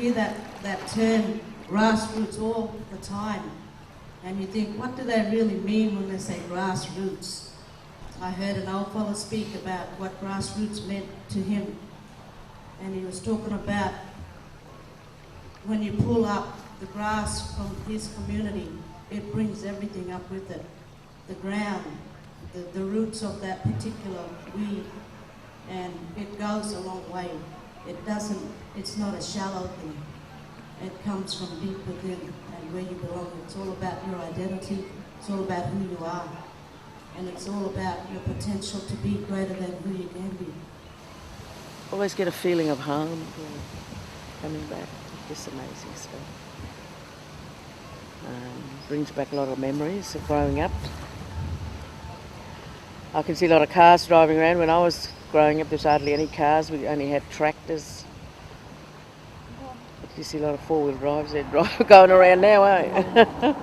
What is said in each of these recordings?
hear that term grassroots all the time, and you think, what do they really mean when they say grassroots? I heard an old fellow speak about what grassroots meant to him, and he was talking about when you pull up the grass from his community, it brings everything up with it. The ground, the roots of that particular weed, and it goes a long way. It's not a shallow thing. It comes from deep within and where you belong. It's all about your identity. It's all about who you are. And it's all about your potential to be greater than who you can be. Always get a feeling of home coming back. Just amazing stuff. Brings back a lot of memories of growing up. I can see a lot of cars driving around. When I was growing up, there's hardly any cars. We only had tractors. You see a lot of four-wheel drives there going around now, eh?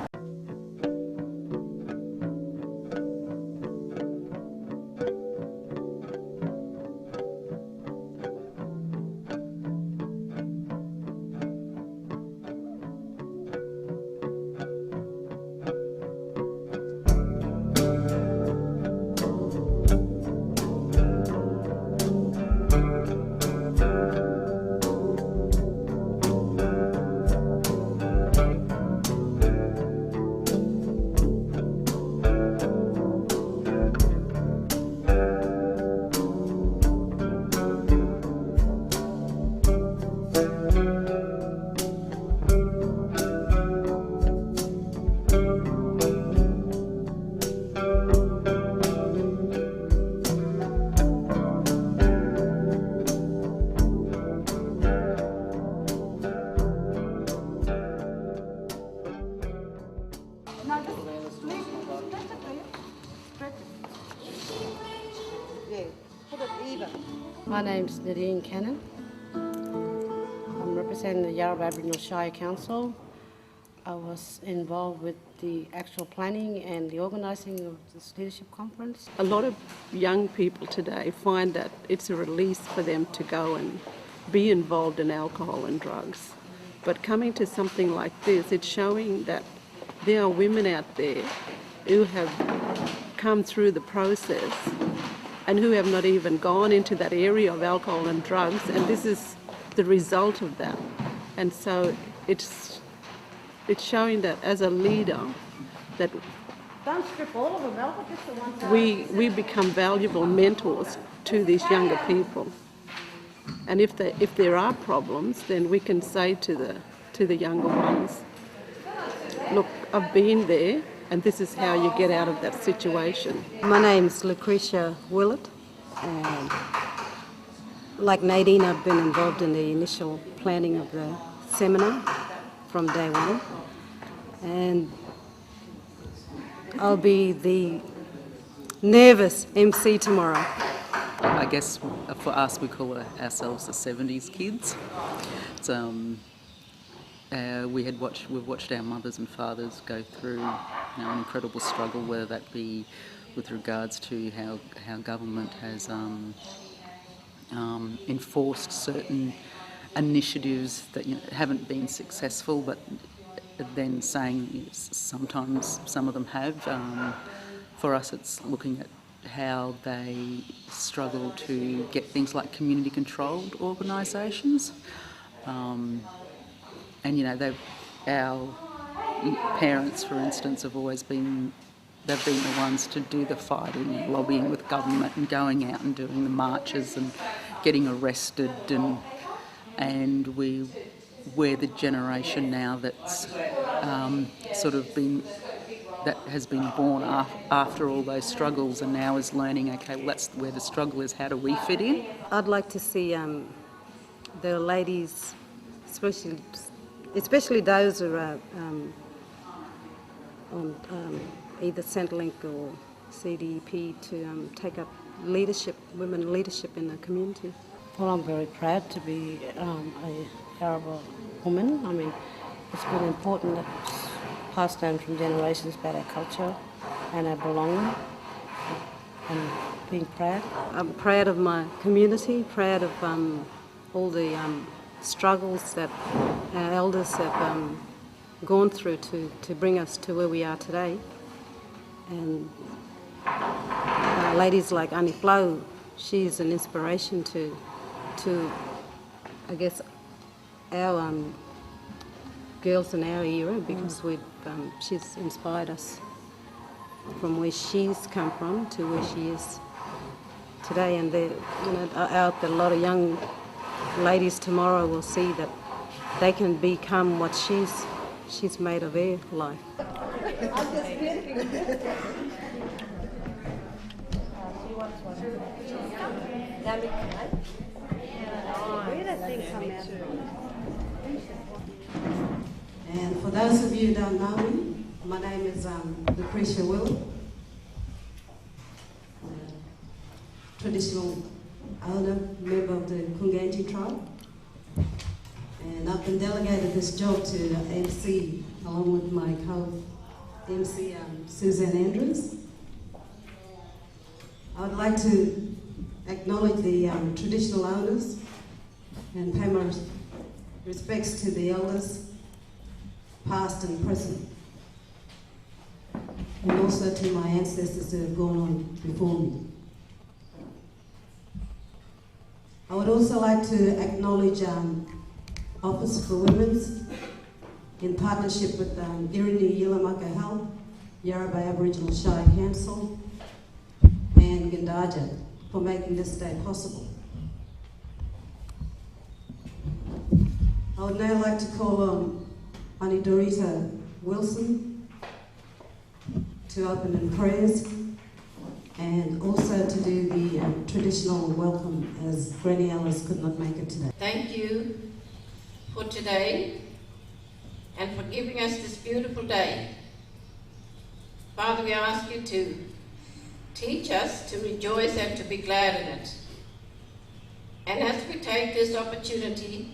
My name's Nadine Cannon. I'm representing the Yarrabah Aboriginal Shire Council. I was involved with the actual planning and the organising of this leadership conference. A lot of young people today find that it's a release for them to go and be involved in alcohol and drugs. But coming to something like this, it's showing that there are women out there who have come through the process and who have not even gone into that area of alcohol and drugs, and this is the result of that. And so it's showing that as a leader, that Don't strip all of them, Albert, just the one we become valuable mentors to these younger people. And if there are problems, then we can say to the younger ones, look, I've been there, and this is how you get out of that situation. My name's Lucretia Willett, and like Nadine, I've been involved in the initial planning of the seminar from day one, and I'll be the nervous MC tomorrow. I guess for us, we call ourselves the 70s kids. It's, we've watched our mothers and fathers go through an incredible struggle, whether that be with regards to how government has enforced certain initiatives that haven't been successful, but then saying sometimes some of them have. For us, it's looking at how they struggle to get things like community-controlled organisations. Our parents, for instance, have always been, they've been the ones to do the fighting and lobbying with government and going out and doing the marches and getting arrested, and we're the generation now that's that has been born after all those struggles, and now is learning, okay, well, that's where the struggle is, how do we fit in? I'd like to see the ladies, especially those who are on either Centrelink or CDP, to take up leadership, women leadership in the community. Well, I'm very proud to be a Yarrabah woman. I mean, it's been important that it's passed down from generations about our culture and our belonging, and being proud. I'm proud of my community, proud of all the struggles that our elders have gone through to bring us to where we are today. And ladies like Annie Flo, she's an inspiration to I guess, our girls in our era, because she's inspired us from where she's come from to where she is today. And out there, a lot of young ladies tomorrow will see that they can become what she's made of their life. And for those of you who don't know me, my name is Lucretia Will, traditional elder, member of the Kunganji tribe. And I've been delegated this job to MC along with my co-MC Suzanne Andrews. I would like to acknowledge the traditional owners and pay my respects to the elders, past and present, and also to my ancestors that have gone on before me. I would also like to acknowledge Office for Women's in partnership with Irini Yilamaka Health, Yarrabah Aboriginal Shire Council, and Gandaja for making this day possible. I would now like to call on Auntie Dorita Wilson to open in prayers and also to do the traditional welcome as Granny Alice could not make it today. Thank you for today and for giving us this beautiful day. Father, we ask you to teach us to rejoice and to be glad in it. And as we take this opportunity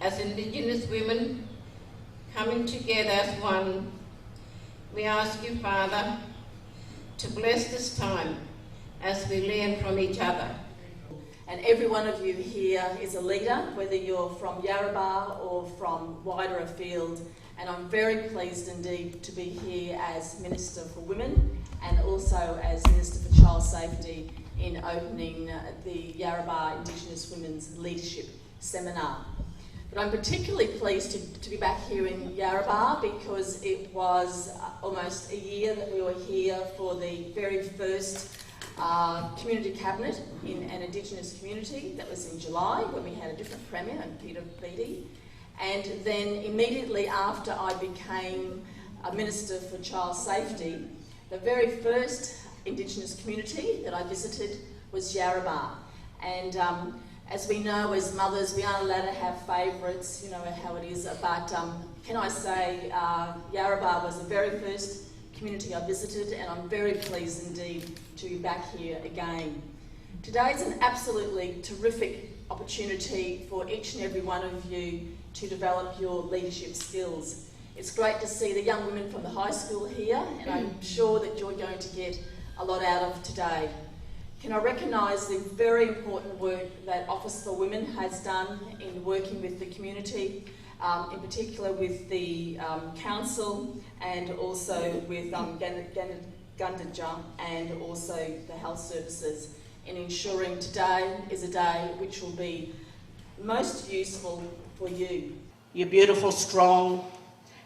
as Indigenous women coming together as one, we ask you, Father, to bless this time as we learn from each other. And every one of you here is a leader, whether you're from Yarrabah or from wider afield. And I'm very pleased indeed to be here as Minister for Women and also as Minister for Child Safety in opening the Yarrabah Indigenous Women's Leadership Seminar. But I'm particularly pleased to be back here in Yarrabah because it was almost a year that we were here for the very first community cabinet in an Indigenous community. That was in July when we had a different Premier, and Peter Beattie. And then immediately after I became a Minister for Child Safety, the very first Indigenous community that I visited was Yarrabah. And as we know, as mothers, we aren't allowed to have favourites, you know how it is, but can I say Yarrabah was the very first community I visited, and I'm very pleased indeed to be back here again. Today is an absolutely terrific opportunity for each and every one of you to develop your leadership skills. It's great to see the young women from the high school here, and I'm sure that you're going to get a lot out of today. Can I recognise the very important work that Office for Women has done in working with the community, in particular with the council and also with Gandaja and also the health services in ensuring today is a day which will be most useful for you. You're beautiful, strong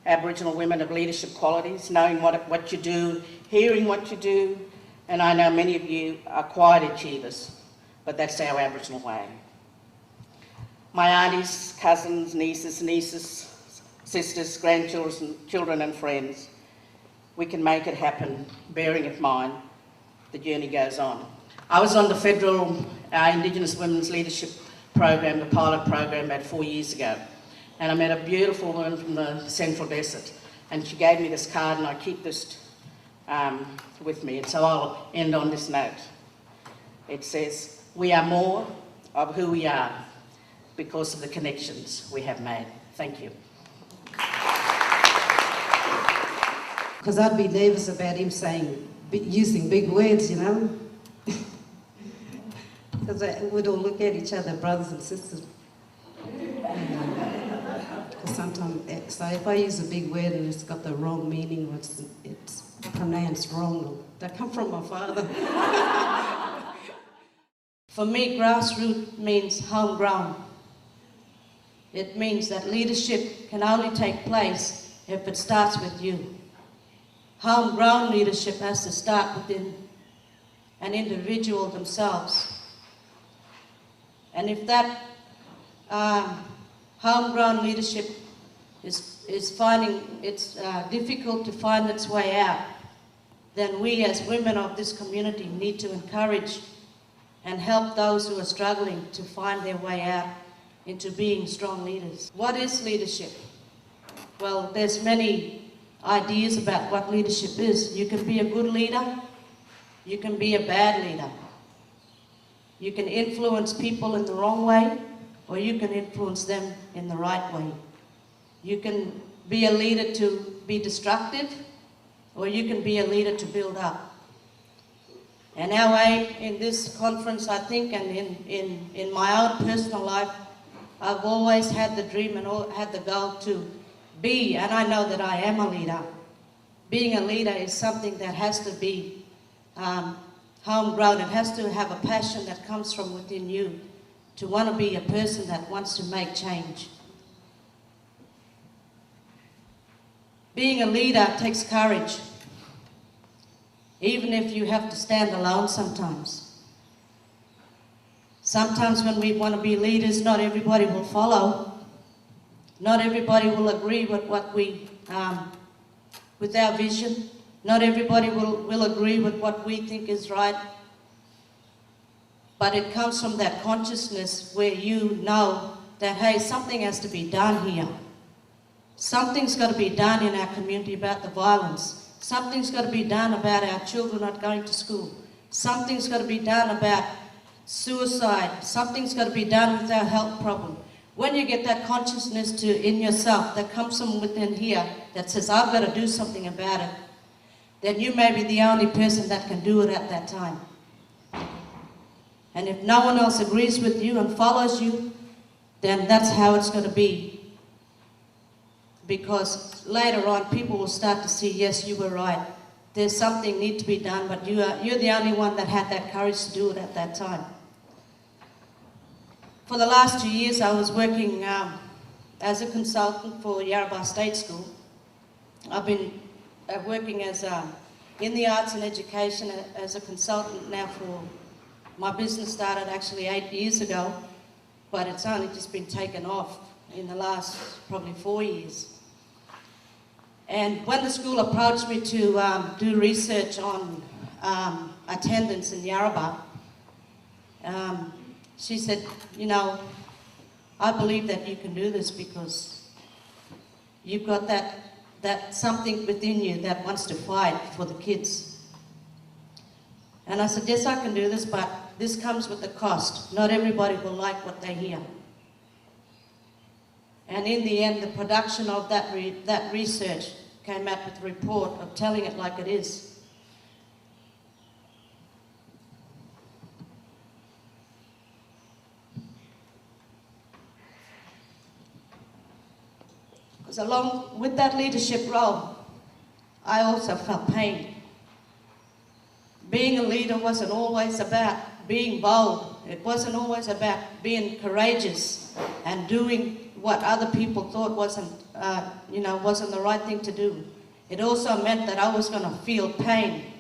Aboriginal women of leadership qualities, knowing what you do, hearing what you do, and I know many of you are quiet achievers, but that's our Aboriginal way. My aunties, cousins, nieces, sisters, grandchildren and friends, we can make it happen, bearing in mind the journey goes on. I was on the federal Indigenous Women's Leadership Program, the pilot program, about 4 years ago, and I met a beautiful woman from the Central Desert, and she gave me this card, and I keep this with me, and so I'll end on this note. It says, "We are more of who we are because of the connections we have made." Thank you. Because I'd be nervous about him using big words, you know. Because we'd all look at each other, brothers and sisters. sometimes, so if I use a big word and it's got the wrong meaning, or it's pronounced wrong, that come from my father. For me, grassroots means homegrown. It means that leadership can only take place if it starts with you. Homegrown leadership has to start within an individual themselves. And if that homegrown leadership is finding it's difficult to find its way out, then we as women of this community need to encourage and help those who are struggling to find their way out into being strong leaders. What is leadership? Well, there's many ideas about what leadership is. You can be a good leader, you can be a bad leader. You can influence people in the wrong way, or you can influence them in the right way. You can be a leader to be destructive, or you can be a leader to build up. And our aim in this conference, I think, and in my own personal life, I've always had the dream and had the goal to be, and I know that I am a leader. Being a leader is something that has to be homegrown. It has to have a passion that comes from within you to want to be a person that wants to make change. Being a leader takes courage, even if you have to stand alone sometimes. Sometimes when we want to be leaders, not everybody will follow. Not everybody will agree with what we, with our vision. Not everybody will agree with what we think is right. But it comes from that consciousness where you know that, hey, something has to be done here. Something's got to be done in our community about the violence. Something's got to be done about our children not going to school. Something's got to be done about suicide. Something's got to be done with our health problem. When you get that consciousness in yourself that comes from within here that says, I've got to do something about it, then you may be the only person that can do it at that time. And if no one else agrees with you and follows you, then that's how it's going to be. Because later on, people will start to see, yes, you were right. There's something need to be done, but you're the only one that had that courage to do it at that time. For the last 2 years, I was working as a consultant for Yarrabah State School. I've been working as in the arts and education as a consultant now for, my business started actually 8 years ago, but it's only just been taken off in the last probably 4 years. And when the school approached me to do research on attendance in Yarrabah, she said, you know, I believe that you can do this because you've got that something within you that wants to fight for the kids. And I said, yes, I can do this, but this comes with a cost. Not everybody will like what they hear. And in the end, the production of that research came out with a report of telling it like it is. Because along with that leadership role, I also felt pain. Being a leader wasn't always about being bold. It wasn't always about being courageous and doing what other people thought wasn't the right thing to do. It also meant that I was going to feel pain.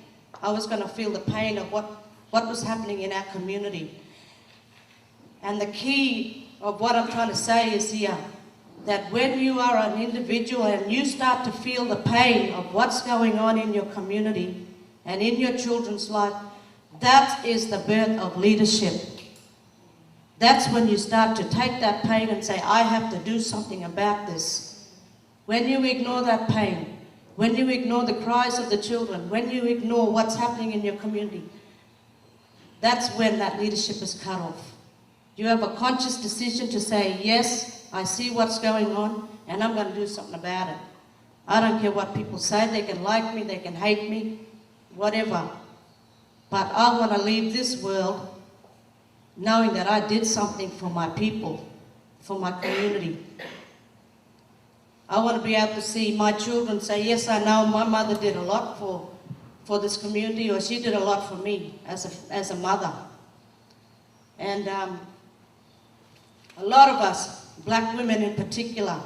I was going to feel the pain of what was happening in our community. And the key of what I'm trying to say is here, that when you are an individual and you start to feel the pain of what's going on in your community and in your children's life, that is the birth of leadership. That's when you start to take that pain and say, I have to do something about this. When you ignore that pain, when you ignore the cries of the children, when you ignore what's happening in your community, that's when that leadership is cut off. You have a conscious decision to say, yes, I see what's going on, and I'm going to do something about it. I don't care what people say. They can like me, they can hate me, whatever. But I want to leave this world knowing that I did something for my people, for my community. I want to be able to see my children say, yes, I know my mother did a lot for this community, or she did a lot for me as a mother. And a lot of us, black women in particular,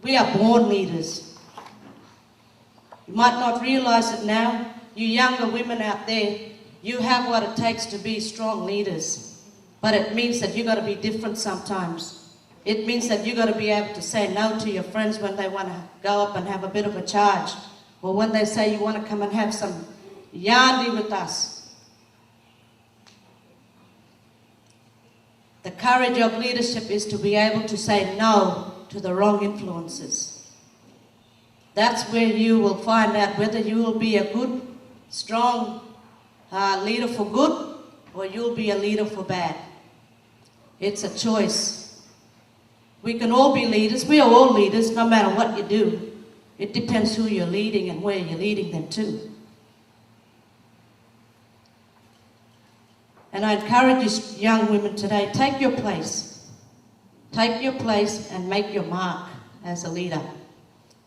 we are born leaders. You might not realize it now. You younger women out there, you have what it takes to be strong leaders. But it means that you've got to be different sometimes. It means that you've got to be able to say no to your friends when they want to go up and have a bit of a charge. Or when they say you want to come and have some yandi with us. The courage of leadership is to be able to say no to the wrong influences. That's where you will find out whether you will be a good, strong leader for good, or you'll be a leader for bad. It's a choice. We can all be leaders. We are all leaders, no matter what you do. It depends who you're leading and where you're leading them to. And I encourage you young women today, take your place. Take your place and make your mark as a leader.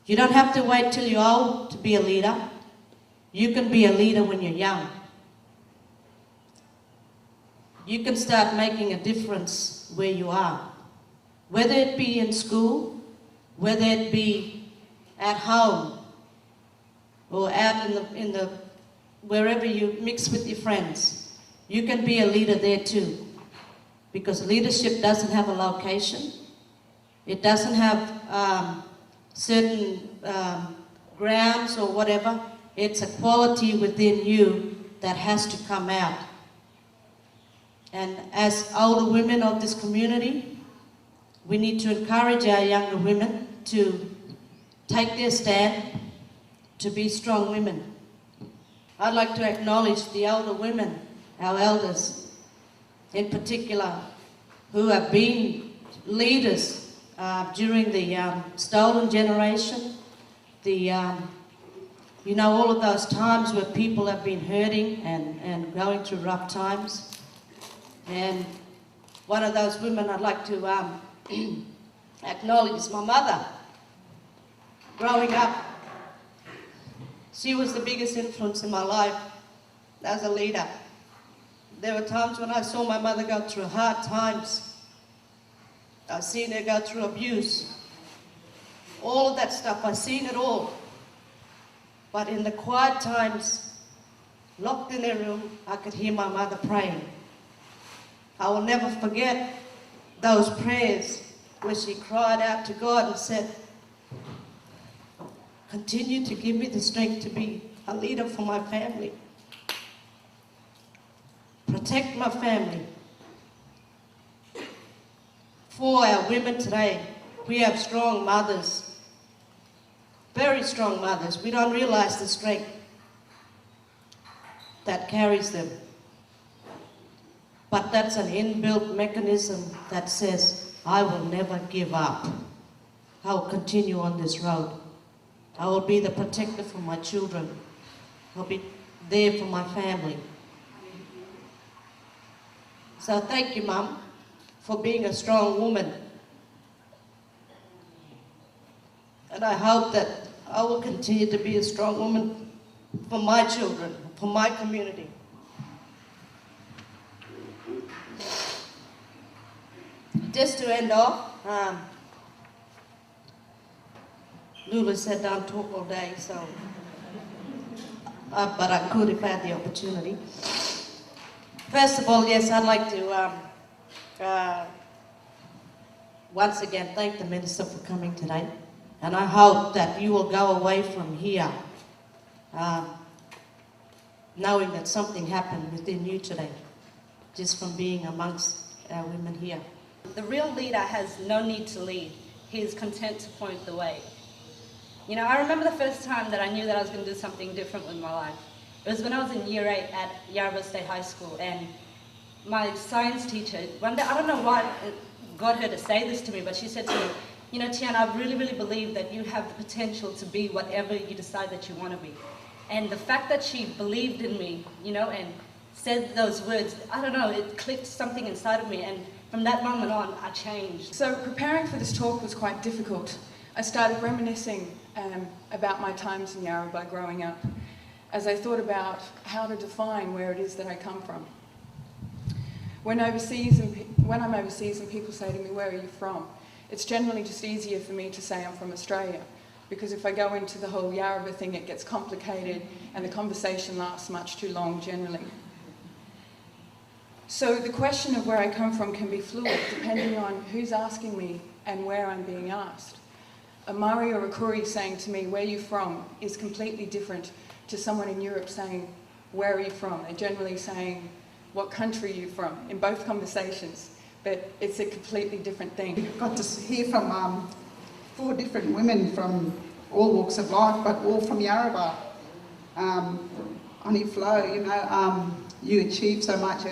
You don't have to wait till you're old to be a leader. You can be a leader when you're young. You can start making a difference where you are. Whether it be in school, whether it be at home, or out in the wherever you mix with your friends, you can be a leader there too. Because leadership doesn't have a location. It doesn't have certain grounds or whatever. It's a quality within you that has to come out. And as older women of this community, we need to encourage our younger women to take their stand, to be strong women. I'd like to acknowledge the older women, our elders in particular, who have been leaders during the stolen generation, you know, all of those times where people have been hurting and going through rough times. And one of those women I'd like to acknowledge is my mother. Growing up, she was the biggest influence in my life as a leader. There were times when I saw my mother go through hard times. I've seen her go through abuse. All of that stuff, I've seen it all. But in the quiet times, locked in her room, I could hear my mother praying. I will never forget those prayers where she cried out to God and said, continue to give me the strength to be a leader for my family. Protect my family. For our women today, we have strong mothers, very strong mothers. We don't realize the strength that carries them. But that's an inbuilt mechanism that says, I will never give up. I will continue on this road. I will be the protector for my children. I'll be there for my family. So thank you, Mum, for being a strong woman. And I hope that I will continue to be a strong woman for my children, for my community. Just to end off, Lulu said don't talk all day, so, but I could if I had the opportunity. First of all, yes, I'd like to once again thank the Minister for coming today. And I hope that you will go away from here knowing that something happened within you today, just from being amongst our women here. The real leader has no need to lead. He is content to point the way. You know, I remember the first time that I knew that I was going to do something different with my life. It was when I was in year 8 at Yarrabah State High School, and my science teacher, one day, I don't know why it got her to say this to me, but she said to me, you know, Tiana, I really, really believe that you have the potential to be whatever you decide that you want to be. And the fact that she believed in me, you know, and said those words, I don't know, it clicked something inside of me, and from that moment on, I changed. So preparing for this talk was quite difficult. I started reminiscing about my times in Yarrabah growing up as I thought about how to define where it is that I come from. When I'm overseas and people say to me, "Where are you from?" it's generally just easier for me to say I'm from Australia, because if I go into the whole Yarrabah thing, it gets complicated and the conversation lasts much too long generally. So the question of where I come from can be fluid depending on who's asking me and where I'm being asked. A Māori or a Koori saying to me, "Where are you from?" is completely different to someone in Europe saying, "Where are you from?" They're generally saying, "What country are you from?" in both conversations, but it's a completely different thing. We've got to hear from 4 different women from all walks of life, but all from Yarrabah. Ani Flo, you achieve so much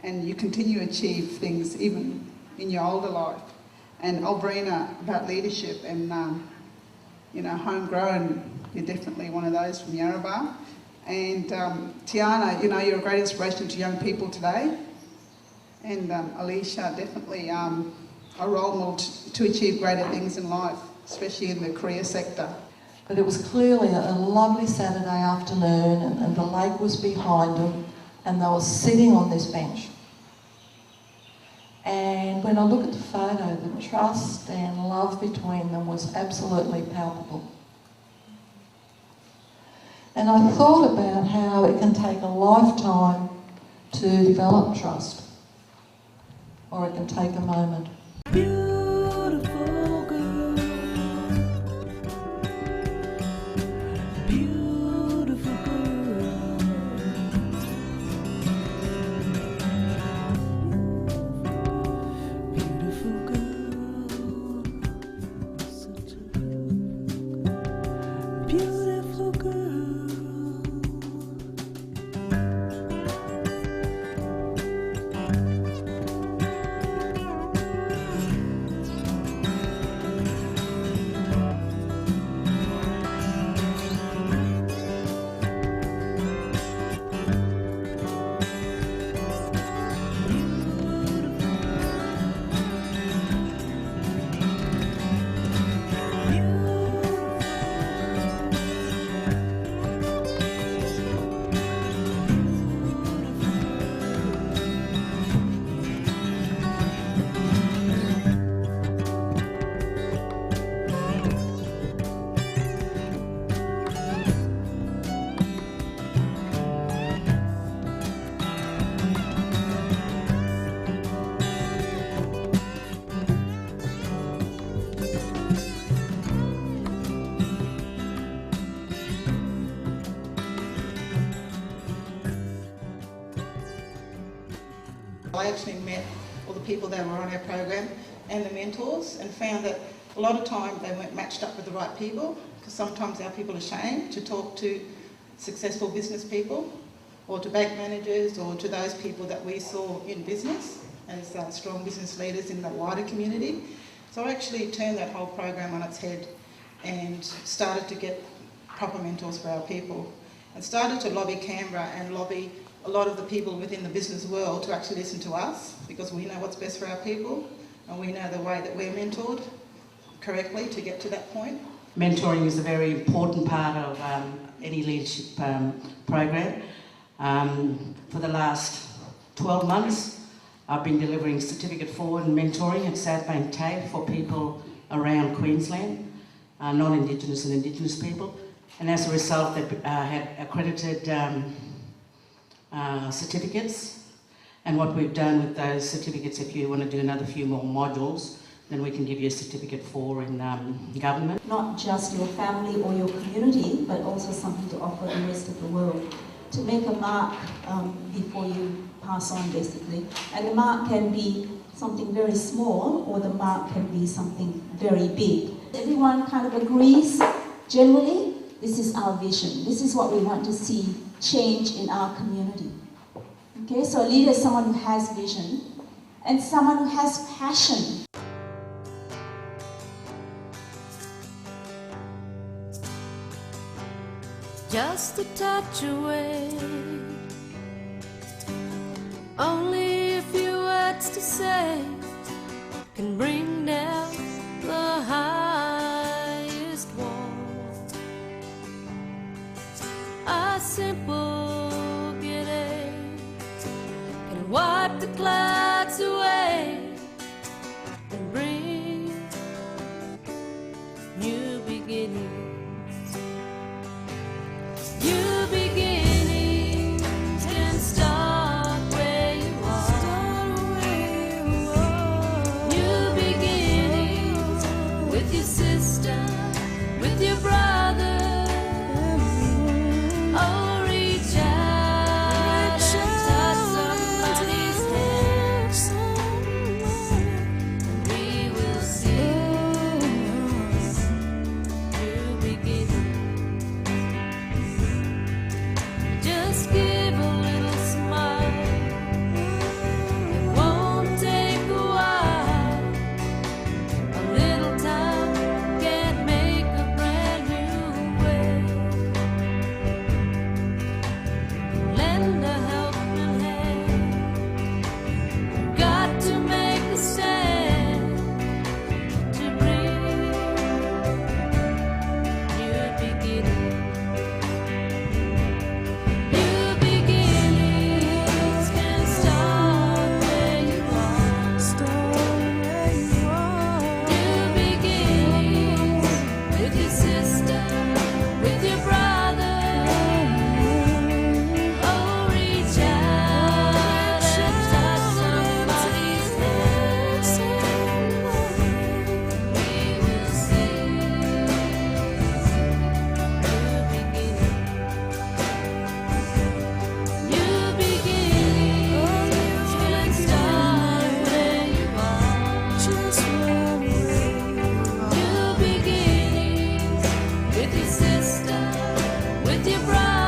and you continue to achieve things even in your older life. And Albrina about leadership and, homegrown, you're definitely one of those from Yarrabah. And Tiana, you're a great inspiration to young people today. And Alicia, definitely a role model to achieve greater things in life, especially in the career sector. But it was clearly a lovely Saturday afternoon, and the lake was behind them, and they were sitting on this bench. And when I look at the photo, the trust and love between them was absolutely palpable. And I thought about how it can take a lifetime to develop trust, or it can take a moment. Beautiful girl, beautiful girl, beautiful girl, such a beautiful girl. I actually met all the people that were on our program and the mentors, and found that a lot of time they weren't matched up with the right people, because sometimes our people are ashamed to talk to successful business people or to bank managers or to those people that we saw in business as strong business leaders in the wider community. So I actually turned that whole program on its head and started to get proper mentors for our people, and started to lobby Canberra and lobby a lot of the people within the business world to actually listen to us, because we know what's best for our people and we know the way that we're mentored correctly to get to that point. Mentoring is a very important part of any leadership program. For the last 12 months, I've been delivering Certificate 4 in mentoring at South Bank TAFE for people around Queensland, non-Indigenous and Indigenous people. And as a result, they've had accredited certificates. And what we've done with those certificates, if you want to do another few more modules, then we can give you a Certificate 4 in government. Not just your family or your community, but also something to offer the rest of the world. To make a mark before you pass on, basically. And the mark can be something very small, or the mark can be something very big. Everyone kind of agrees, generally, this is our vision. This is what we want to see change in our community. Okay, so a leader is someone who has vision and someone who has passion. Just a touch away, only a few words to say can bring down the heart. a simple getting can wipe the clouds away and bring new beginnings. New beginnings can start where you are. New beginnings with your sister, with your brother. Oh, reach out and touch somebody's hand, and we will see new beginnings. Just give a little smile. It won't take a while. A little time can make a brand new way. Lend a helping hand. Got to make a stand to bring new beginnings. New beginnings can start where you are. New beginnings with your sister, with your brother. Oh, reach out and touch somebody's hand. We will see new beginnings. New beginnings can start where you are. New beginnings with your sister, with your brother.